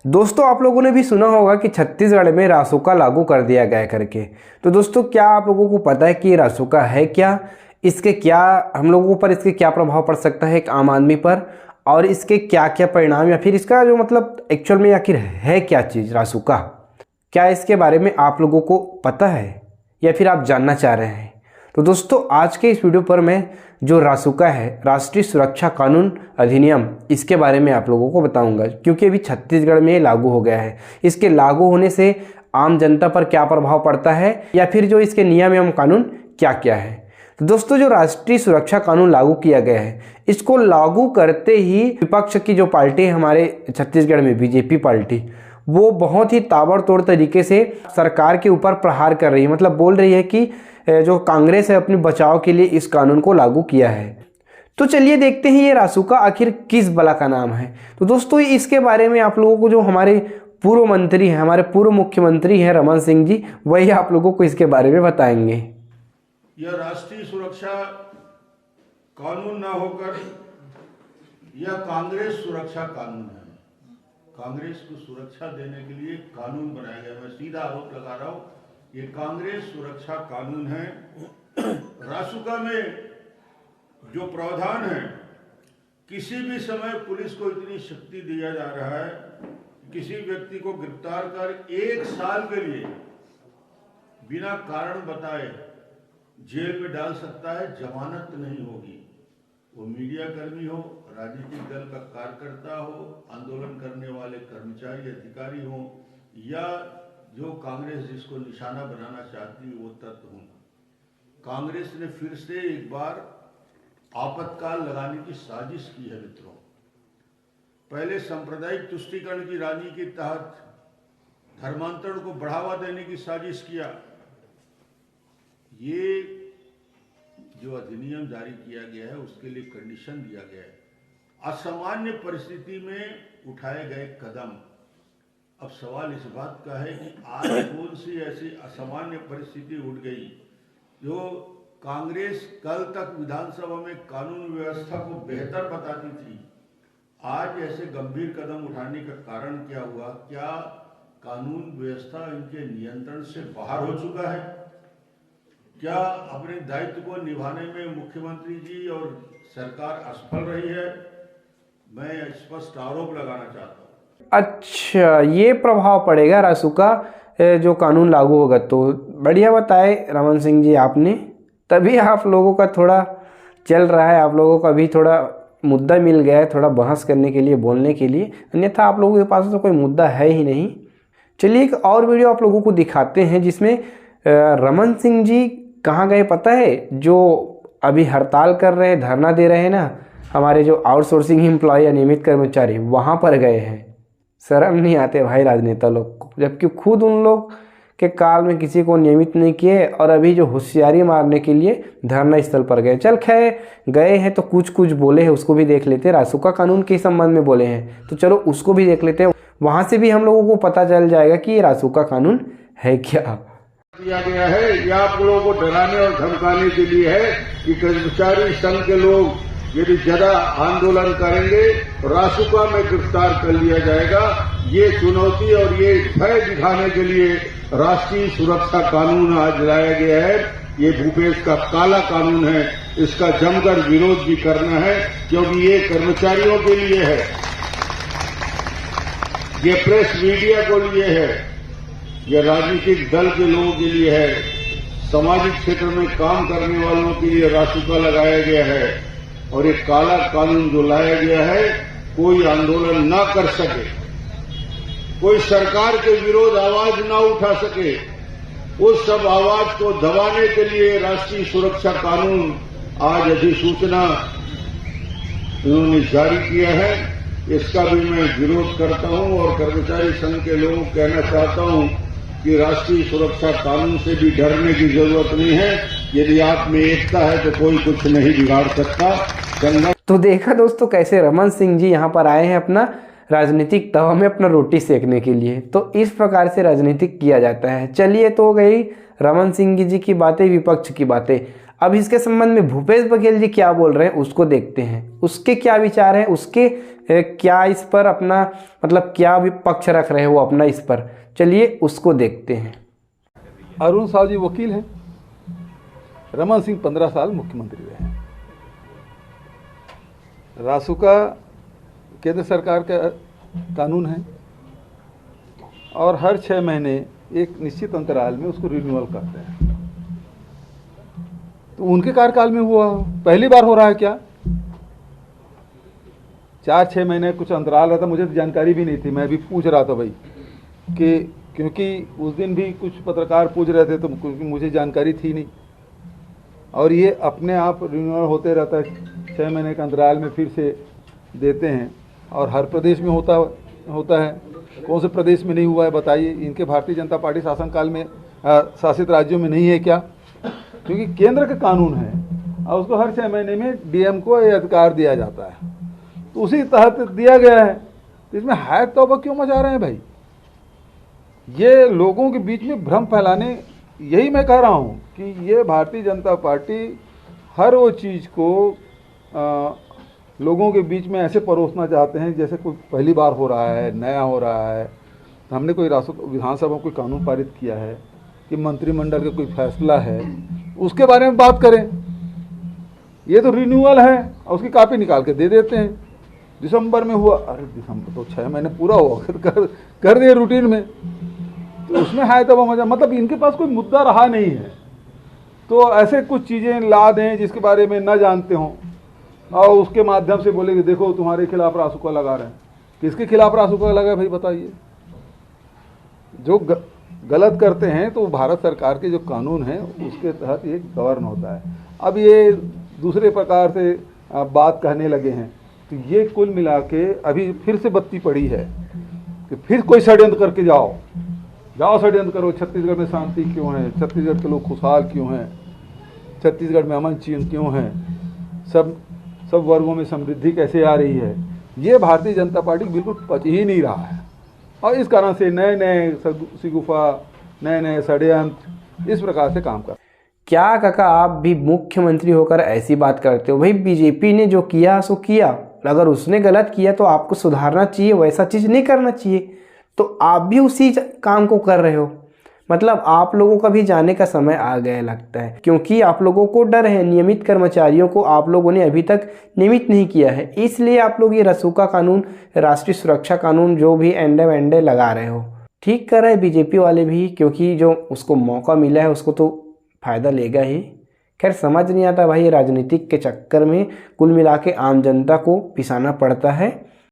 दोस्तों आप लोगों ने भी सुना होगा कि छत्तीसगढ़ में रासुका लागू कर दिया गया करके। तो दोस्तों क्या आप लोगों को पता है कि ये रासुका है क्या, इसके क्या हम लोगों पर इसके क्या प्रभाव पड़ सकता है एक आम आदमी पर, और इसके क्या क्या परिणाम या फिर इसका जो मतलब एक्चुअल में आखिर है क्या चीज़ रासुका, क्या इसके बारे में आप लोगों को पता है या फिर आप जानना चाह रहे हैं। तो दोस्तों आज के इस वीडियो पर मैं जो रासुका है, राष्ट्रीय सुरक्षा कानून अधिनियम, इसके बारे में आप लोगों को बताऊंगा, क्योंकि अभी छत्तीसगढ़ में लागू हो गया है। इसके लागू होने से आम जनता पर क्या प्रभाव पड़ता है या फिर जो इसके नियम एवं कानून क्या क्या है। तो दोस्तों जो राष्ट्रीय सुरक्षा कानून लागू किया गया है, इसको लागू करते ही विपक्ष की जो पार्टी है हमारे छत्तीसगढ़ में, बीजेपी पार्टी, वो बहुत ही ताबड़तोड़ तरीके से सरकार के ऊपर प्रहार कर रही है। मतलब बोल रही है कि जो कांग्रेस है अपने बचाव के लिए इस कानून को लागू किया है। तो चलिए देखते हैं ये रासुका आखिर किस बला का नाम है। तो दोस्तों इसके बारे में आप लोगों को जो हमारे पूर्व मंत्री हैं, हमारे पूर्व मुख्यमंत्री हैं रमन सिंह जी, वही आप लोगों को इसके बारे में बताएंगे। यह राष्ट्रीय सुरक्षा कानून न होकर यह कांग्रेस सुरक्षा कानून है। कांग्रेस को सुरक्षा देने के लिए कानून बनाया गया। मैं सीधा आरोप लगा रहा हूं, ये कांग्रेस सुरक्षा कानून है। रासुका में जो प्रावधान है, किसी भी समय पुलिस को इतनी शक्ति दिया जा रहा है, किसी व्यक्ति को गिरफ्तार कर 1 साल के लिए बिना कारण बताए जेल में डाल सकता है, जमानत नहीं होगी। वो मीडिया कर्मी हो, राजनीतिक दल का कार्यकर्ता हो, आंदोलन करने वाले कर्मचारी अधिकारी हो, या जो कांग्रेस जिसको निशाना बनाना चाहती है वो तत्व हो। कांग्रेस ने फिर से एक बार आपातकाल लगाने की साजिश की है मित्रों। पहले सांप्रदायिक तुष्टीकरण की राजनीति के तहत धर्मांतरण को बढ़ावा देने की साजिश किया। ये जो अधिनियम जारी किया गया है उसके लिए कंडीशन दिया गया है, असामान्य परिस्थिति में उठाए गए कदम। अब सवाल इस बात का है कि आज कौन सी ऐसी असामान्य परिस्थिति उठ गई जो कांग्रेस कल तक विधानसभा में कानून व्यवस्था को बेहतर बताती थी, आज ऐसे गंभीर कदम उठाने का कारण क्या हुआ? क्या कानून व्यवस्था इनके नियंत्रण से बाहर हो चुका है? क्या अपने दायित्व को निभाने में मुख्यमंत्री जी और सरकार असफल रही है? मैं स्पष्ट आरोप लगाना चाहता हूँ। अच्छा, ये प्रभाव पड़ेगा रासुका जो कानून लागू होगा। तो बढ़िया बताए रमन सिंह जी आपने, तभी आप लोगों का थोड़ा चल रहा है, आप लोगों को अभी थोड़ा मुद्दा मिल गया है थोड़ा बहस करने के लिए, बोलने के लिए, अन्यथा आप लोगों के पास तो कोई मुद्दा है ही नहीं। चलिए एक और वीडियो आप लोगों को दिखाते हैं जिसमें रमन सिंह जी कहाँ गए पता है? जो अभी हड़ताल कर रहे हैं, धरना दे रहे हैं ना, हमारे जो आउटसोर्सिंग एम्प्लॉय या नियमित कर्मचारी, वहाँ पर गए हैं। शर्म नहीं आते भाई राजनेता लोग को, जबकि खुद उन लोग के काल में किसी को नियमित नहीं किए और अभी जो होशियारी मारने के लिए धरना स्थल पर गए। चल खैर गए हैं तो कुछ कुछ बोले हैं, उसको भी देख लेते हैं। रासुका कानून के संबंध में बोले हैं तो चलो उसको भी देख लेते हैं, वहाँ से भी हम लोगों को पता चल जाएगा कि ये रासुका कानून है क्या। किया गया है यह आप लोगों को डराने और धमकाने के लिए है कि कर्मचारी संघ के लोग यदि ज्यादा आंदोलन करेंगे तो रासुका में गिरफ्तार कर लिया जाएगा। ये चुनौती और ये भय दिखाने के लिए राष्ट्रीय सुरक्षा कानून आज लाया गया है। ये भूपेश का काला कानून है, इसका जमकर विरोध भी करना है, क्योंकि ये कर्मचारियों के लिए है, ये प्रेस मीडिया को लिए है, यह राजनीतिक दल के लोगों के लिए है, सामाजिक क्षेत्र में काम करने वालों के लिए रासुका लगाया गया है। और एक काला कानून जो लाया गया है, कोई आंदोलन ना कर सके, कोई सरकार के विरोध आवाज ना उठा सके, उस सब आवाज को दबाने के लिए राष्ट्रीय सुरक्षा कानून आज अधिसूचना उन्होंने जारी किया है। इसका भी मैं विरोध करता हूं और कर्मचारी संघ के लोगों को कहना चाहता हूं कि राष्ट्रीय सुरक्षा कानून से भी डरने की जरूरत नहीं है। यदि आप में एकता है तो कोई कुछ नहीं बिगाड़ सकता। तो देखा दोस्तों कैसे रमन सिंह जी यहाँ पर आए हैं अपना राजनीतिक तवा में अपना रोटी सेकने के लिए। तो इस प्रकार से राजनीतिक किया जाता है। चलिए तो हो गई रमन सिंह जी की बातें, विपक्ष की बातें। अब इसके संबंध में भूपेश बघेल जी क्या बोल रहे हैं उसको देखते हैं, उसके क्या विचार हैं, उसके क्या इस पर अपना मतलब क्या भी पक्ष रख रहे हो अपना इस पर, चलिए उसको देखते हैं। अरुण साहु जी वकील हैं, रमन सिंह 15 साल मुख्यमंत्री रहे हैं। रासुका केंद्र सरकार का कानून है और हर 6 महीने एक निश्चित अंतराल में उसको रिन्यूअल करते हैं। तो उनके कार्यकाल में हुआ, पहली बार हो रहा है क्या? 4-6 महीने कुछ अंतराल रहता, मुझे तो जानकारी भी नहीं थी, मैं भी पूछ रहा था भाई कि क्योंकि उस दिन भी कुछ पत्रकार पूछ रहे थे तो मुझे जानकारी थी नहीं। और ये अपने आप रिन्यूअल होते रहता है, 6 महीने के अंतराल में फिर से देते हैं और हर प्रदेश में होता है। कौन से प्रदेश में नहीं हुआ है बताइए? इनके भारतीय जनता पार्टी शासनकाल में शासित राज्यों में नहीं है क्या? क्योंकि केंद्र का कानून है और उसको हर 6 महीने में डीएम को ये अधिकार दिया जाता है, तो उसी तहत दिया गया है। तो इसमें हाय तौबा क्यों मचा रहे हैं भाई? ये लोगों के बीच में भ्रम फैलाने, यही मैं कह रहा हूँ कि ये भारतीय जनता पार्टी हर वो चीज़ को लोगों के बीच में ऐसे परोसना चाहते हैं जैसे कोई पहली बार हो रहा है, नया हो रहा है। तो हमने कोई विधानसभा में कोई कानून पारित किया है कि मंत्रिमंडल का कोई फैसला है, उसके बारे में बात करें। ये तो रिन्यूअल है और उसकी कॉपी निकाल के दे देते हैं। दिसंबर में हुआ, अरे दिसंबर तो 6 महीने पूरा हुआ, कर दिए रूटीन में, तो उसमें है तो मजा। मतलब इनके पास कोई मुद्दा रहा नहीं है, तो ऐसे कुछ चीज़ें ला दें जिसके बारे में न जानते हों और उसके माध्यम से बोलेंगे देखो तुम्हारे खिलाफ रासुका लगा रहे हैं। किसके खिलाफ रासुका लगा भाई बताइए? जो गलत करते हैं तो भारत सरकार के जो कानून हैं उसके तहत ये गवर्न होता है। अब ये दूसरे प्रकार से बात कहने लगे हैं, तो ये कुल मिला के अभी फिर से बत्ती पड़ी है कि फिर कोई षड्यंत्र करके जाओ षड्यंत्र करो। छत्तीसगढ़ में शांति क्यों है? छत्तीसगढ़ के लोग खुशहाल क्यों हैं? छत्तीसगढ़ में अमन चैन क्यों है? सब वर्गों में समृद्धि कैसे आ रही है? ये भारतीय जनता पार्टी बिल्कुल पच ही नहीं रहा है और इस कारण से नए नए शिगुफा, नए नए षड्यंत्र इस प्रकार से काम कर। क्या काका आप भी मुख्यमंत्री होकर ऐसी बात करते हो? भाई बीजेपी ने जो किया सो किया, अगर उसने गलत किया तो आपको सुधारना चाहिए, वैसा चीज़ नहीं करना चाहिए। तो आप भी उसी काम को कर रहे हो, मतलब आप लोगों का भी जाने का समय आ गया लगता है, क्योंकि आप लोगों को डर है। नियमित कर्मचारियों को आप लोगों ने अभी तक नियमित नहीं किया है, इसलिए आप लोग ये रासुका कानून, राष्ट्रीय सुरक्षा कानून जो भी एंडे वैंडे लगा रहे हो। ठीक कर रहे हैं बीजेपी वाले भी, क्योंकि जो उसको मौका मिला है उसको तो फ़ायदा लेगा ही। खैर समझ नहीं आता भाई, राजनीतिक के चक्कर में कुल मिला के आम जनता को पिसाना पड़ता है।